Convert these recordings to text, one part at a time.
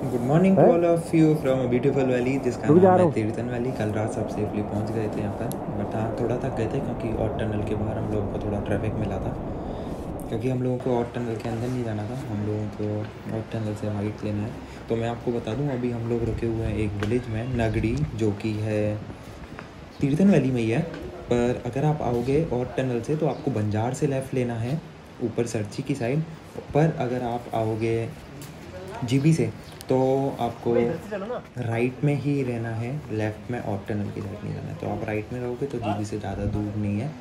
Good morning to all of you from a beautiful valley जिसका नाम है Tirthan valley. कल रात सब सेफली पहुंच गए थे यहाँ पर, बट हाँ थोड़ा थक गए थे क्योंकि और टनल के बाहर हम लोगों को थोड़ा ट्रैफिक मिला था, क्योंकि हम लोगों को और टनल के अंदर नहीं जाना था, हम लोगों को और टनल से हाइट लेना है। तो मैं आपको बता दूँ, अभी हम लोग रुके हुए हैं एक विलेज में नगड़ी, जो कि है तीर्थन वैली में ही है। पर अगर आप आओगे और टनल से तो आपको बंजार से लेफ़्ट लेना है ऊपर सरची की साइड, पर अगर आप आओगे जीबी से तो आपको राइट में ही रहना है, लेफ़्ट में और टनल की साइड नहीं जाना है। तो आप राइट में रहोगे तो जीबी से ज़्यादा दूर नहीं है,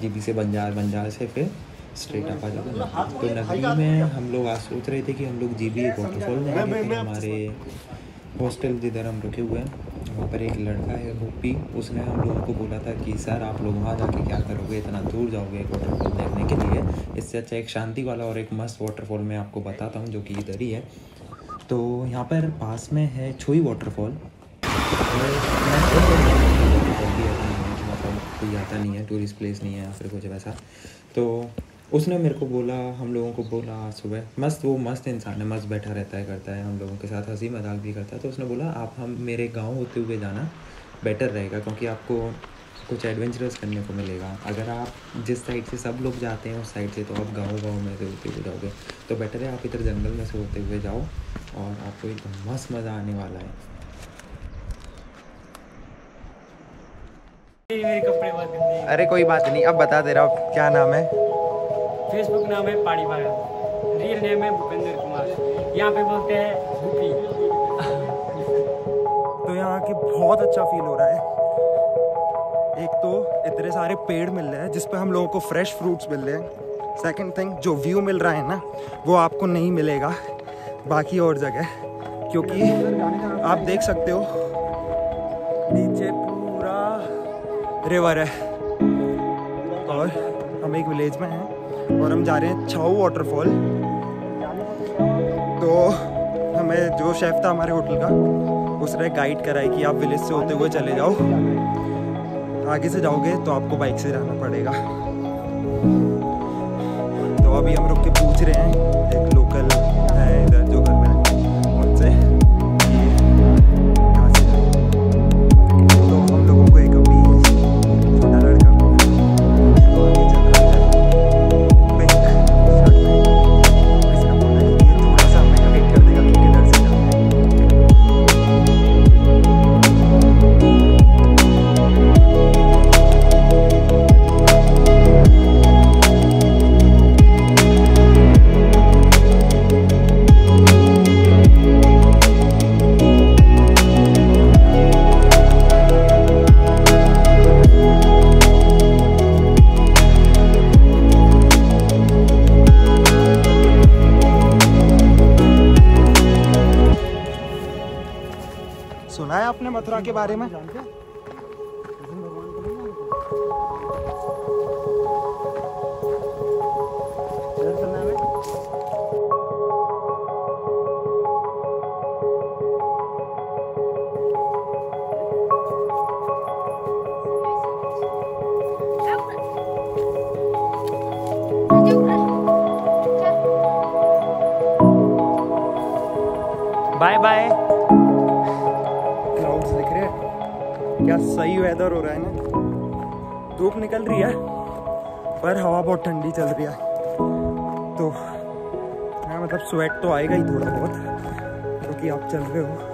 जीबी से बंजार से फिर स्ट्रेट आप आ जाओगे। तो नगरी में हम लोग आज सोच रहे थे कि हम लोग जीबी एक वाटरफॉल में आएंगे। हमारे हॉस्टल जिधर हम रुके हुए हैं वहाँ पर एक लड़का है भूपी, उसने हम लोगों को बोला था कि सर आप लोग वहाँ जाके क्या करोगे, इतना दूर जाओगे एक वाटरफॉल देखने के लिए, इससे अच्छा एक शांति वाला और एक मस्त वाटरफॉल मैं आपको बताता हूँ जो कि इधर ही है। तो यहाँ पर पास में है छोई वाटरफॉल, मतलब कोई आता नहीं है, टूरिस्ट प्लेस नहीं है या फिर कुछ वैसा। तो उसने मेरे को बोला, हम लोगों को बोला सुबह, मस्त वो मस्त इंसान है, मस्त बैठा रहता है, करता है हम लोगों के साथ हंसी मजाक भी करता है। तो उसने बोला आप हम मेरे गांव होते हुए जाना बेटर रहेगा, क्योंकि आपको कुछ एडवेंचरस करने को मिलेगा। अगर आप जिस साइड से सब लोग जाते हैं उस साइड से, तो आप गाँव में से होते हुए जाओगे, तो बेटर है आप इधर जंगल में से होते हुए जाओ और आपको एकदम मस्त मज़ा आने वाला है। मेरे कपड़े बात करनी है। अरे कोई बात नहीं, अब बता दे रहा हूँ क्या नाम है। फेसबुक नाम है पाड़ी भागा, रियल नेम है भूपेंद्र कुमार, यहाँ पे बोलते हैं भूपी। तो यहाँ के बहुत अच्छा फील हो रहा है। एक तो इतने सारे पेड़ मिल रहे हैं जिस पे हम लोगों को फ्रेश फ्रूट्स मिल रहे हैं। सेकंड थिंग, जो व्यू मिल रहा है ना वो आपको नहीं मिलेगा बाकी और जगह, क्योंकि आप देख सकते हो नीचे पूरा रिवर है। और हम एक विलेज में हैं और हम जा रहे हैं छाऊ वाटरफॉल। तो हमें जो शेफ था हमारे होटल का, उसने गाइड कराई कि आप विलेज से होते हुए चले जाओ, आगे से जाओगे तो आपको बाइक से जाना पड़ेगा। तो अभी हम रुक के पूछ रहे हैं एक लोकल है इधर जो घर में, उनसे कि कहाँ से जाए। तो हम लोगों को एक अभी छोटा लड़का आगे चल रहा है पिंक शर्ट में, इसने बोला कि ये थोड़ा सा हमें गाइड कर देगा कि किधर से जाना है। सुना है आपने मथुरा के बारे में? Bye bye. क्लाउड्स दिख रहे हैं, क्या सही वेदर हो रहा है ना। धूप निकल रही है पर हवा बहुत ठंडी चल रही है। तो हाँ, मतलब स्वेट तो आएगा ही थोड़ा बहुत, क्योंकि आप चल रहे हो।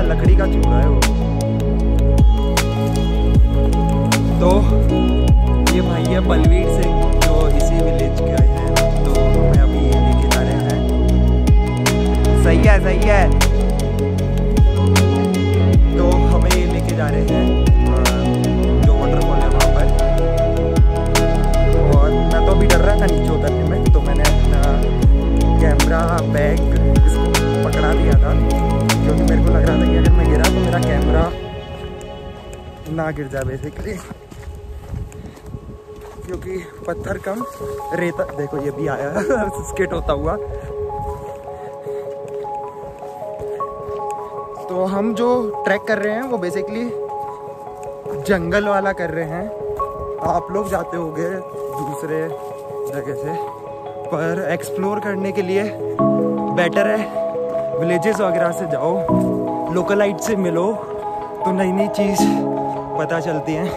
लकड़ी का चूड़ा है वो। तो ये भाई है बलवीर सिंह, जो इसी विलेज के आए हैं। तो हमें अभी ये लेके जा रहे हैं। सही है सही है। तो हमें ये लेके जा रहे हैं जो वाटरफॉल है वहाँ पर। और मैं तो अभी डर रहा था नीचे उतरने में, तो मैंने अपना कैमरा बैग इसको पकड़ा दिया था, क्योंकि मेरे को को लग रहा था कि अगर मैं गिरा तो मेरा कैमरा ना गिर जाए बेसिकली, क्योंकि पत्थर कम रेता, देखो ये भी आया स्केट होता हुआ। तो हम जो ट्रैक कर रहे हैं वो बेसिकली जंगल वाला कर रहे हैं। आप लोग जाते होंगे दूसरे जगह से, पर एक्सप्लोर करने के लिए बेटर है विलेजेस वगैरह से जाओ, लोकलाइट से मिलो तो नई नई चीज़ पता चलती हैं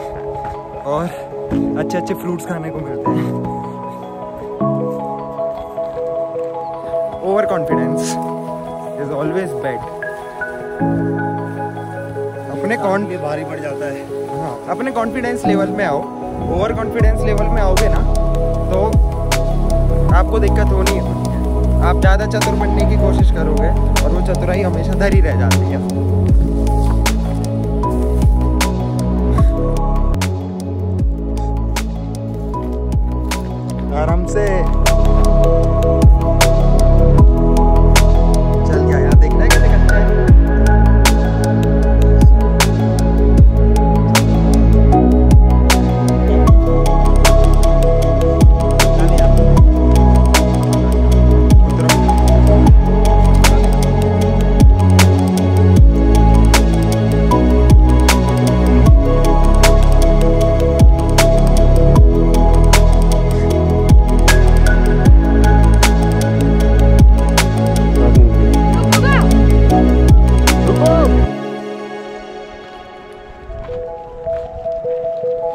और अच्छे अच्छे फ्रूट्स खाने को मिलते हैं। Over confidence is always bad. अपने भारी पड़ जाता है। हाँ, अपने कॉन्फिडेंस लेवल में आओ। ओवर कॉन्फिडेंस लेवल में आओगे ना तो आपको दिक्कत होनी है। आप ज़्यादा चतुर बनने की कोशिश करोगे और वो चतुराई हमेशा धरी रह जाती है। आराम से चल गया यार, देखना है कैसे करते हैं।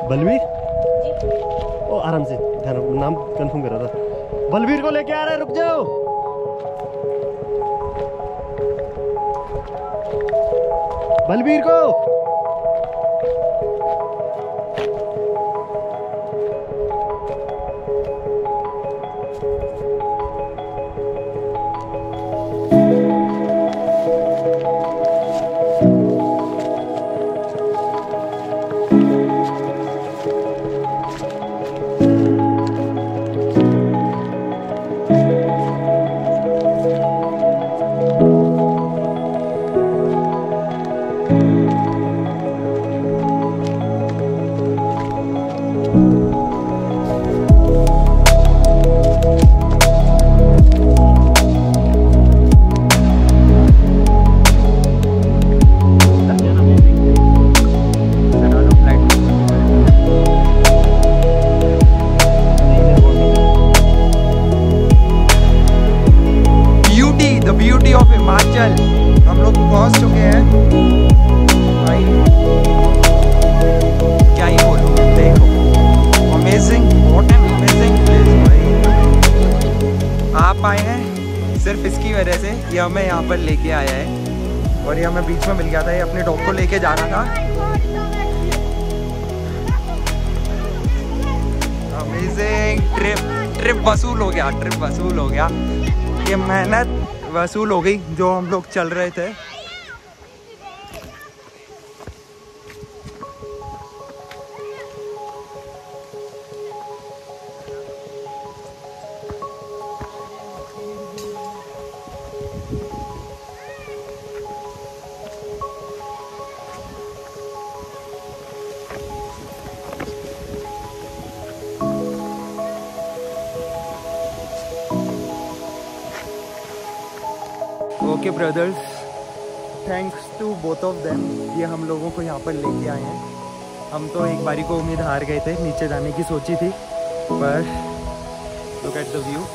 बलवीर ओ आराम से, ध्यान नाम कंफर्म कर रहा था। बलवीर को लेके आ रहा है, रुक जाओ। बलवीर को हम लोग पहुंच चुके हैं भाई, क्या ही बोलूं। देखो amazing, what an amazing place भाई। आप आए हैं सिर्फ इसकी वजह से, ये हमें यहाँ पर लेके आया है और ये हमें बीच में मिल गया था। ये अपने डॉग को लेके जाना था। अमेजिंग ट्रिप वसूल हो गया, ट्रिप वसूल हो गया। ये मेहनत वसूल हो गई जो हम लोग चल रहे थे। Okay brothers, thanks to both of them, ये हम लोगों को यहाँ पर लेके आए हैं। हम तो एक बारी को उम्मीद हार गए थे, नीचे जाने की सोची थी, पर look at the view.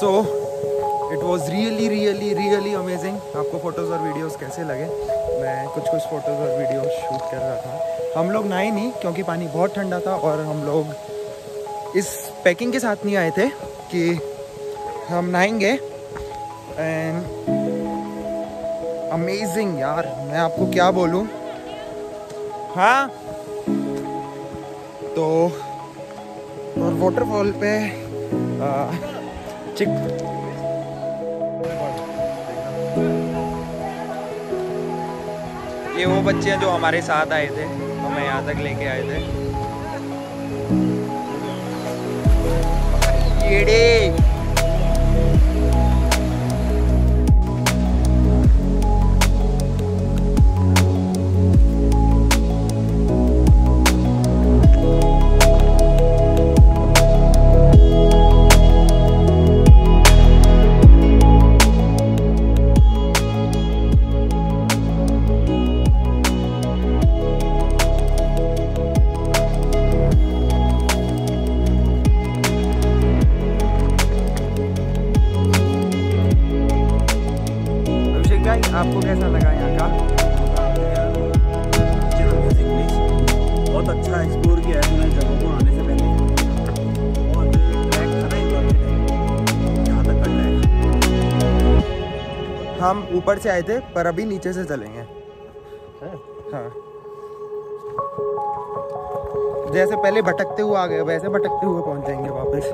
So it was really amazing. आपको फ़ोटोज़ और वीडियोज़ कैसे लगे? मैं कुछ फ़ोटोज़ और वीडियोज़ शूट कर रहा था। हम लोग नहाए नहीं क्योंकि पानी बहुत ठंडा था, और हम लोग इस पैकिंग के साथ नहीं आए थे कि हम नहाएंगे। एंड अमेजिंग यार, मैं आपको क्या बोलूँ। हाँ, तो और वाटरफॉल पे ये वो बच्चे हैं जो हमारे साथ आए थे, हमें यहाँ तक लेके आए थे। येड़े आपको कैसा लगा यहाँ का? बहुत अच्छा एक्सप्लोर किया है मैंने जगहों को आने से पहले, और ट्रैक था ना यहाँ तक का ट्रैक। हम ऊपर से आए थे पर अभी नीचे से चलेंगे। हाँ, जैसे पहले भटकते हुए आ गए वैसे भटकते हुए पहुँच जाएंगे वापस।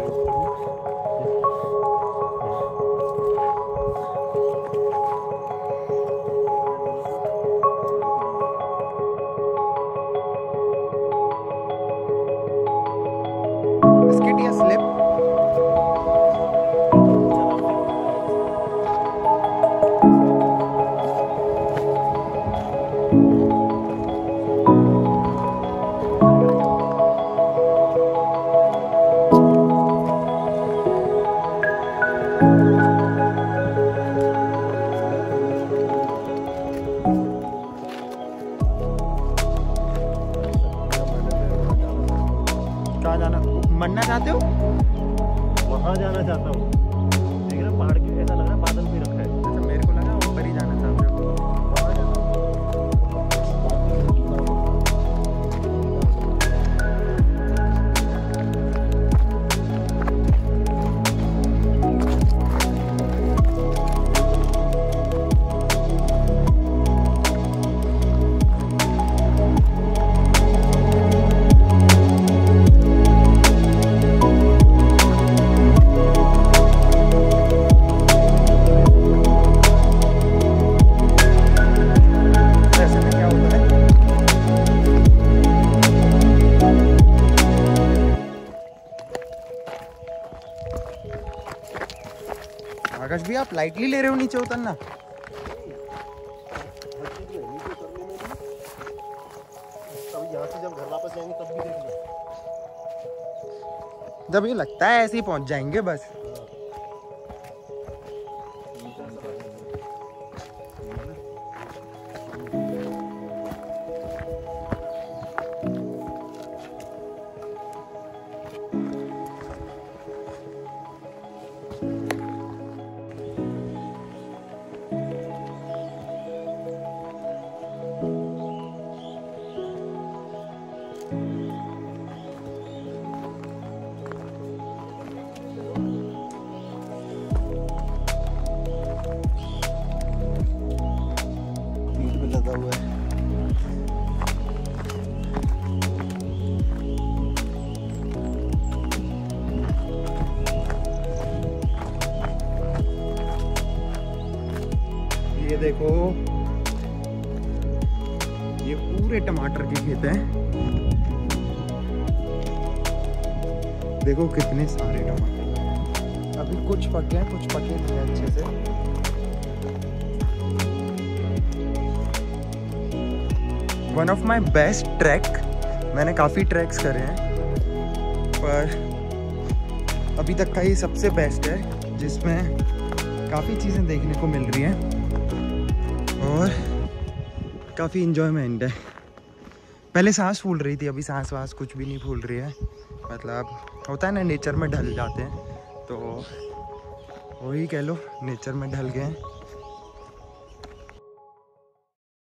कहाँ जाना? मरना चाहते हो? वहाँ जाना चाहता हूँ। देख रहे पहाड़ के ऐसा लग रहा है बादल भी रखा है। अच्छा, मेरे को लगा ऊपर ही जाना चाहते हो। आकाश भी आप लाइटली ले रहे हो नीचे उतरना? यहाँ से जब घर वापस जाएंगे तब भी देख लो। जब ये लगता है ऐसे ही पहुंच जाएंगे बस। लगा हुआ है। ये देखो, ये पूरे टमाटर के खेत हैं। देखो कितने सारे टमाटर। अभी कुछ पके हैं, कुछ पके नहीं हैं अच्छे से। One of my best track. मैंने काफ़ी ट्रैक्स करे हैं पर अभी तक का ही सबसे बेस्ट है, जिसमें काफ़ी चीज़ें देखने को मिल रही हैं और काफ़ी इन्जॉयमेंट है। पहले सांस फूल रही थी, अभी सांस वास कुछ भी नहीं फूल रही है। मतलब होता है ना, नेचर में ढल जाते हैं तो वही कह लो, नेचर में ढल गए हैं।